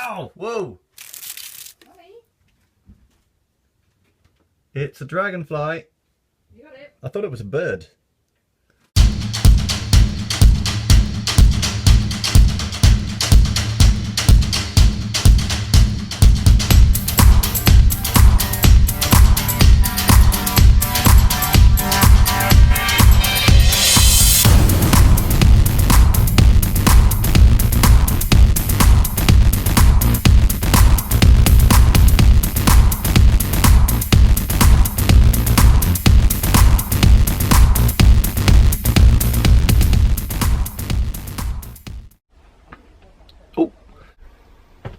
Ow! Whoa! It's a dragonfly. You got it. I thought it was a bird.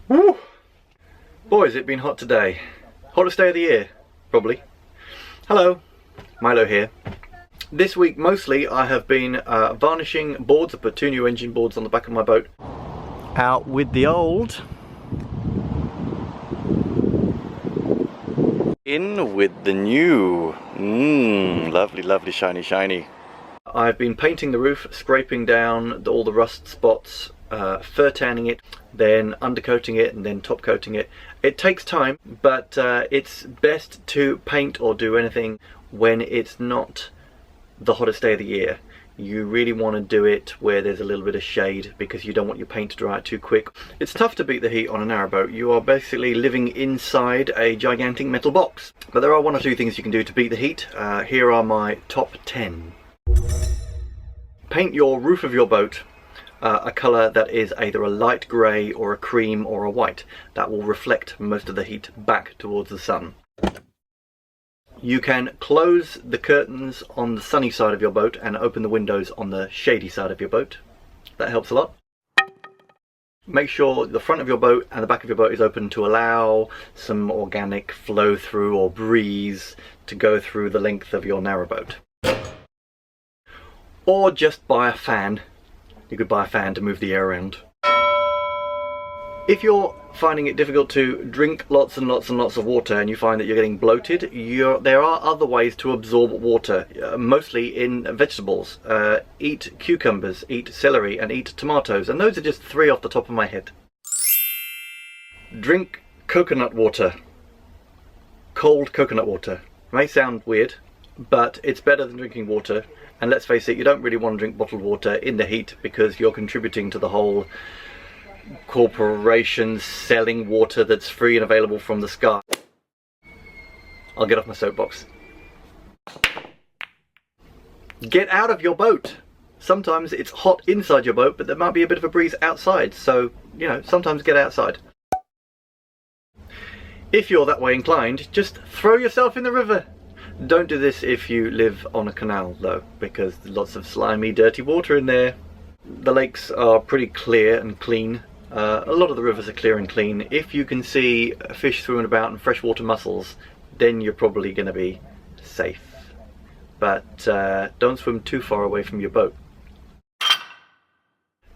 Woo. Boys, it's been hot today. Hottest day of the year, probably. Hello, Mylo here. This week mostly I have been varnishing boards. I put 2 new engine boards on the back of my boat. Out with the old. In with the new. Lovely, lovely, shiny, shiny. I've been painting the roof, scraping down all the rust spots, fur tanning it, then undercoating it, and then top coating it. It takes time, but it's best to paint or do anything when it's not the hottest day of the year. You really want to do it where there's a little bit of shade because you don't want your paint to dry out too quick. It's tough to beat the heat on a narrowboat. You are basically living inside a gigantic metal box. But there are 1 or 2 things you can do to beat the heat. Here are my top 10. Paint your roof of your boat a colour that is either a light grey or a cream or a white. That will reflect most of the heat back towards the sun. You can close the curtains on the sunny side of your boat and open the windows on the shady side of your boat. That helps a lot. Make sure the front of your boat and the back of your boat is open to allow some organic flow through or breeze to go through the length of your narrowboat. Or just buy a fan. You could buy a fan to move the air around. If you're finding it difficult to drink lots and lots and lots of water and you find that you're getting bloated, there are other ways to absorb water, mostly in vegetables. Eat cucumbers, eat celery, and eat tomatoes, and those are just 3 off the top of my head. Drink coconut water. Cold coconut water. May sound weird, but it's better than drinking water. And let's face it, you don't really want to drink bottled water in the heat because you're contributing to the whole corporations selling water that's free and available from the sky. I'll get off my soapbox. Get out of your boat. Sometimes it's hot inside your boat, but there might be a bit of a breeze outside. So, you know, sometimes get outside. If you're that way inclined, just throw yourself in the river. Don't do this if you live on a canal though, because there's lots of slimy, dirty water in there. The lakes are pretty clear and clean. A lot of the rivers are clear and clean. If you can see fish swimming about and freshwater mussels, then you're probably going to be safe. But don't swim too far away from your boat.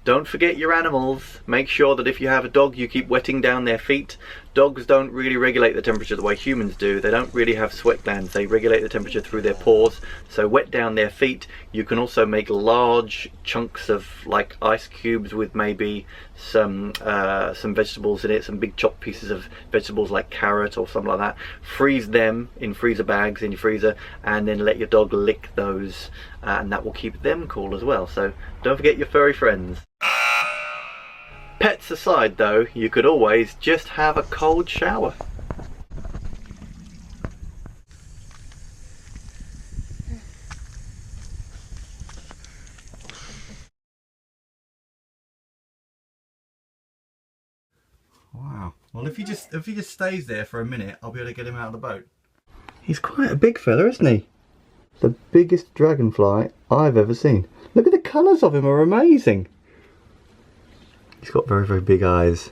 Don't forget your animals. Make sure that if you have a dog, you keep wetting down their feet. Dogs don't really regulate the temperature the way humans do. They don't really have sweat glands. They regulate the temperature through their paws. So wet down their feet. You can also make large chunks of like ice cubes with maybe some vegetables in it, some big chopped pieces of vegetables like carrot or something like that. Freeze them in freezer bags in your freezer and then let your dog lick those and that will keep them cool as well. So don't forget your furry friends. Pets aside though, you could always just have a cold shower. Wow. Well, if he just stays there for a minute, I'll be able to get him out of the boat. He's quite a big fella, isn't he? The biggest dragonfly I've ever seen. Look at the colours of him, are amazing. He's got very, very big eyes.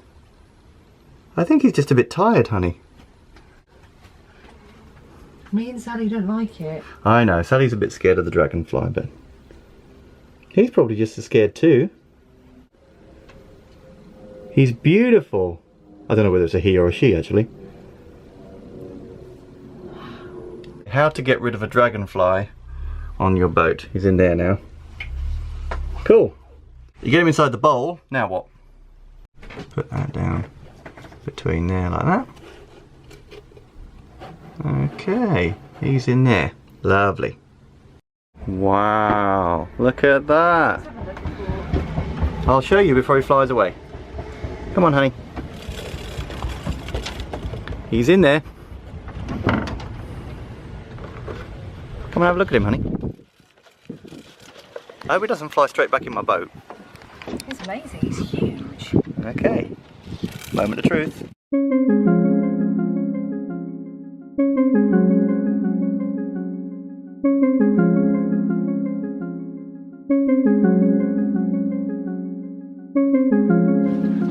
I think he's just a bit tired, honey. Me and Sally don't like it. I know, Sally's a bit scared of the dragonfly, but he's probably just as scared too. He's beautiful. I don't know whether it's a he or a she, actually. How to get rid of a dragonfly on your boat. He's in there now. Cool. You get him inside the bowl. Now what? Put that down. between there like that. Okay, he's in there. Lovely. Wow, look at that. I'll show you before he flies away. Come on, honey. He's in there. Come and have a look at him, honey. I hope he doesn't fly straight back in my boat. It's amazing, he's huge. Okay, moment of truth.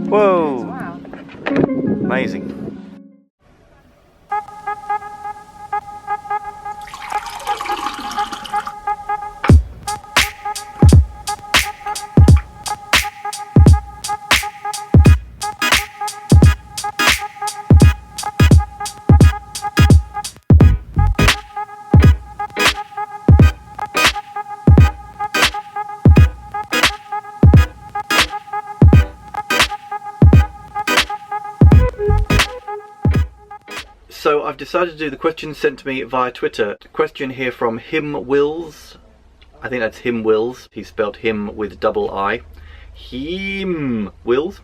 Whoa! Wow. Amazing. So I've decided to do the questions sent to me via Twitter. Question here from Him Wills. I think that's Him Wills. He spelled him with double I. Him Wills.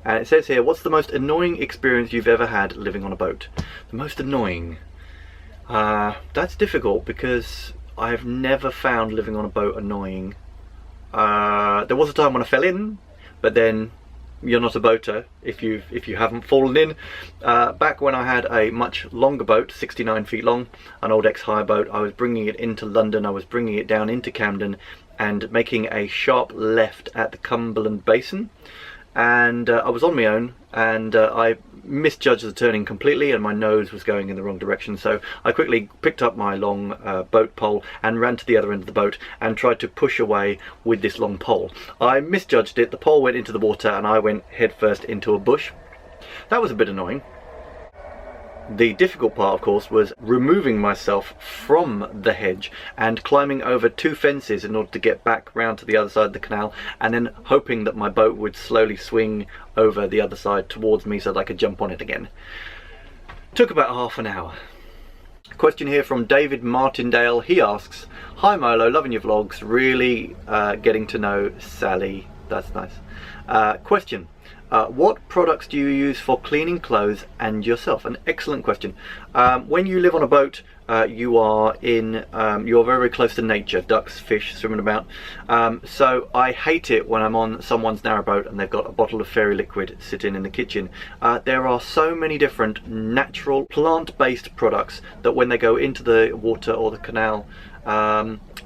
And it says here, what's the most annoying experience you've ever had living on a boat? The most annoying? That's difficult because I've never found living on a boat annoying. There was a time when I fell in, but then you're not a boater if you haven't fallen in. Back when I had a much longer boat, 69 feet long, an old ex-hire boat, I was bringing it into London, I was bringing it down into Camden and making a sharp left at the Cumberland Basin, and I was on my own, and I misjudged the turning completely and my nose was going in the wrong direction, so I quickly picked up my long boat pole and ran to the other end of the boat and tried to push away with this long pole. I misjudged it, the pole went into the water and I went headfirst into a bush. That was a bit annoying. The difficult part, of course, was removing myself from the hedge and climbing over 2 fences in order to get back round to the other side of the canal, and then hoping that my boat would slowly swing over the other side towards me so that I could jump on it again. Took about half an hour. Question here from David Martindale. He asks, "Hi Mylo, loving your vlogs, really getting to know Sally." That's nice. Question. What products do you use for cleaning clothes and yourself? An excellent question. When you live on a boat, you are very, very close to nature, ducks, fish swimming about. So I hate it when I'm on someone's narrowboat and they've got a bottle of fairy liquid sitting in the kitchen. There are so many different natural plant-based products that when they go into the water or the canal,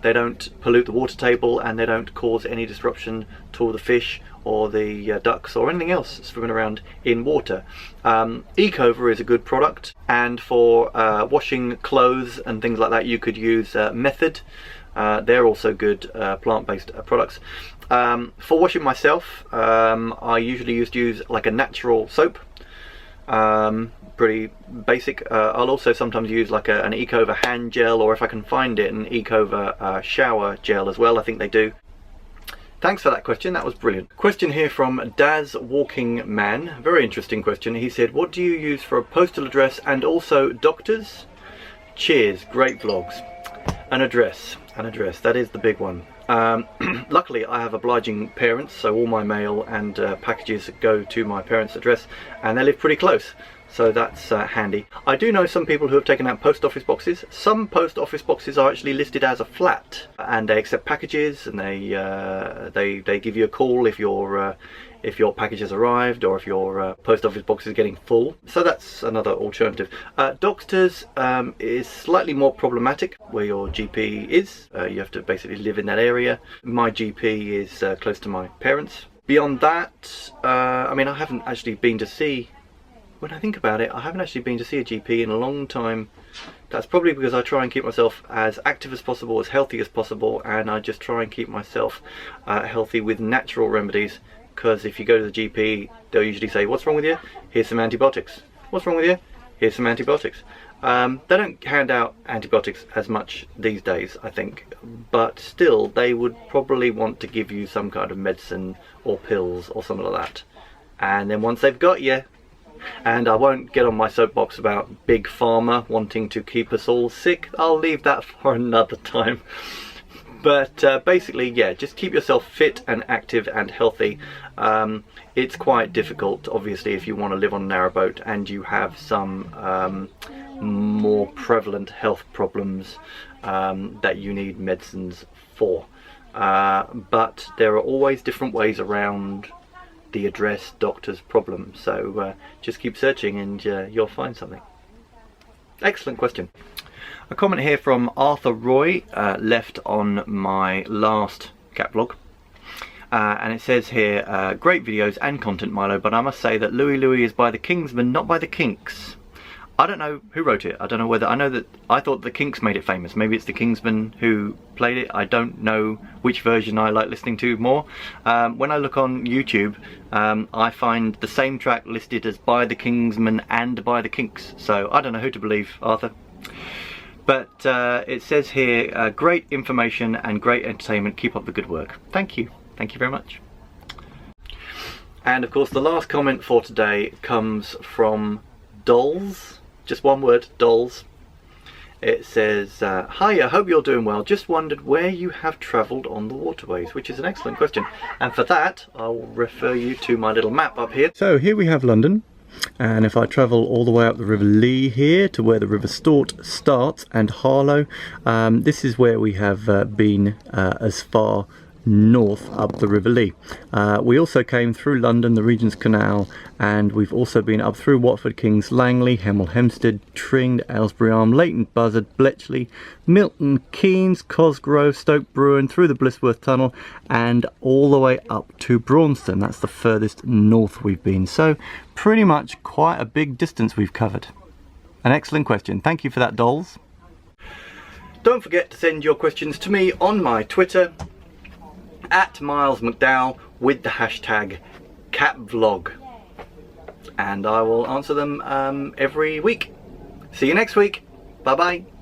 they don't pollute the water table and they don't cause any disruption to the fish or the ducks or anything else swimming around in water. Ecover is a good product, and for washing clothes and things like that you could use Method. They're also good plant-based products. For washing myself, I usually used to use like a natural soap. Pretty basic. I'll also sometimes use like an Ecover hand gel, or if I can find it, an Ecover shower gel as well. I think they do. Thanks for that question, that was brilliant. Question here from Daz Walking Man, very interesting question. He said, what do you use for a postal address and also doctors? Cheers, great vlogs. An address, that is the big one. Luckily I have obliging parents, so all my mail and packages go to my parents' address, and they live pretty close, so that's handy. I do know some people who have taken out post office boxes. Some post office boxes are actually listed as a flat, and they accept packages, and they give you a call if your package has arrived or if your post office box is getting full. So that's another alternative. Doctors is slightly more problematic where your GP is. You have to basically live in that area. My GP is close to my parents. Beyond that, I mean, I haven't actually been to see, when I think about it, I haven't actually been to see a GP in a long time. That's probably because I try and keep myself as active as possible, as healthy as possible, and I just try and keep myself healthy with natural remedies. Because if you go to the GP, they'll usually say, what's wrong with you? Here's some antibiotics. What's wrong with you? Here's some antibiotics. They don't hand out antibiotics as much these days, I think, but still they would probably want to give you some kind of medicine or pills or something like that. and then once they've got you, and I won't get on my soapbox about Big Pharma wanting to keep us all sick, I'll leave that for another time. But basically, yeah, just keep yourself fit and active and healthy. It's quite difficult, obviously, if you want to live on a narrowboat and you have some more prevalent health problems that you need medicines for. But there are always different ways around the address doctor's problem, so just keep searching and you'll find something. Excellent question. A comment here from Arthur Roy, left on my last cat vlog, and it says here, great videos and content, Mylo, but I must say that Louie Louie is by the Kingsmen, not by the Kinks. I don't know who wrote it. I don't know whether, I know that I thought the Kinks made it famous. Maybe it's the Kingsmen who played it. I don't know which version I like listening to more. When I look on YouTube, I find the same track listed as by the Kingsmen and by the Kinks. So I don't know who to believe, Arthur. But it says here, great information and great entertainment. Keep up the good work. Thank you. Thank you very much. And of course, the last comment for today comes from Dolls. Just one word, Dolls. It says, hi, I hope you're doing well. Just wondered where you have travelled on the waterways, which is an excellent question. And for that, I'll refer you to my little map up here. So here we have London. And if I travel all the way up the River Lee here to where the River Stort starts, and Harlow, this is where we have been as far north up the River Lee. We also came through London, the Regent's Canal, and we've also been up through Watford, Kings Langley, Hemel Hempstead, Tring, Aylesbury Arm, Leighton Buzzard, Bletchley, Milton Keynes, Cosgrove, Stoke Bruin, through the Blissworth Tunnel, and all the way up to Braunston. That's the furthest north we've been. So pretty much quite a big distance we've covered. An excellent question. Thank you for that, Dolls. Don't forget to send your questions to me on my Twitter, at Myles McDowell, with the hashtag CatVlog, and I will answer them every week. See you next week. Bye bye.